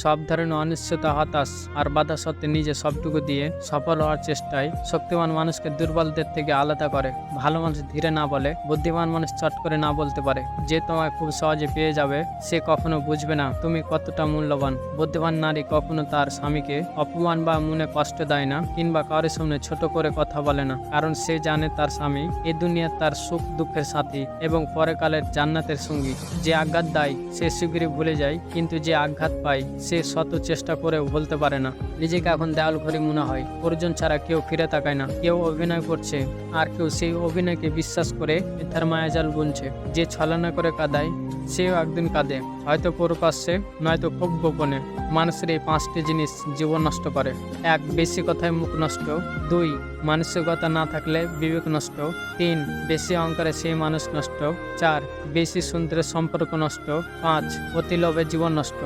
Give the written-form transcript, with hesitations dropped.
সব ধরনের অনিশ্চয়তা, হতাশ আর বাধা সত্ত্বে নিজে সবটুকু দিয়ে সফল হওয়ার চেষ্টায় শক্তিমান মানুষকে দুর্বলদের থেকে আলাদা করে। ভালো মানুষ ধীরে না বলে, বুদ্ধিমান মানুষ চট করে না বলতে পারে। যে তোমায় খুব সহজে পেয়ে যাবে সে কখনো বুঝবে না তুমি কতটা মূল্যবান। বুদ্ধিমান নারী কখনো তার স্বামীকে অপমান বা মনে কষ্ট দেয় না, কিংবা কারোর সামনে ছোট করে কথা বলে না, কারণ সে জানে তার স্বামী এ দুনিয়ার তার সুখ দুঃখের সাথী এবং পরকালের জান্নাতের সঙ্গী। যে আঘাত দেয় সে শীঘ্রই ভুলে যায়, কিন্তু যে আঘাত পায় সে শত চেষ্টা করেও ভুলতে পারে না। নিজেকে এখন দেওয়াল ঘড়ি মনে হয়, প্রয়োজন ছাড়া কেউ ফিরে তাকায় না। কেউ অভিনয় করছে আর কেউ সেই অভিনয়কে বিশ্বাস করে মিথ্যার মায়াজাল বুনছে। যে ছলনা করে কাঁদায় সেও একদিন কাঁদে, হয়তো প্রকাশ্যে নয়তো খুব গোপনে। মানুষের এই 5টি জিনিস জীবন নষ্ট করে। 1. বেশি কথায় মুখ নষ্ট। 2. মানসিকতা না থাকলে বিবেক নষ্ট। 3. বেশি অহংকারে সেই মানুষ নষ্ট। 4. বেশি সুন্দরের সম্পর্ক নষ্ট। 5. অতি লোভে জীবন নষ্ট।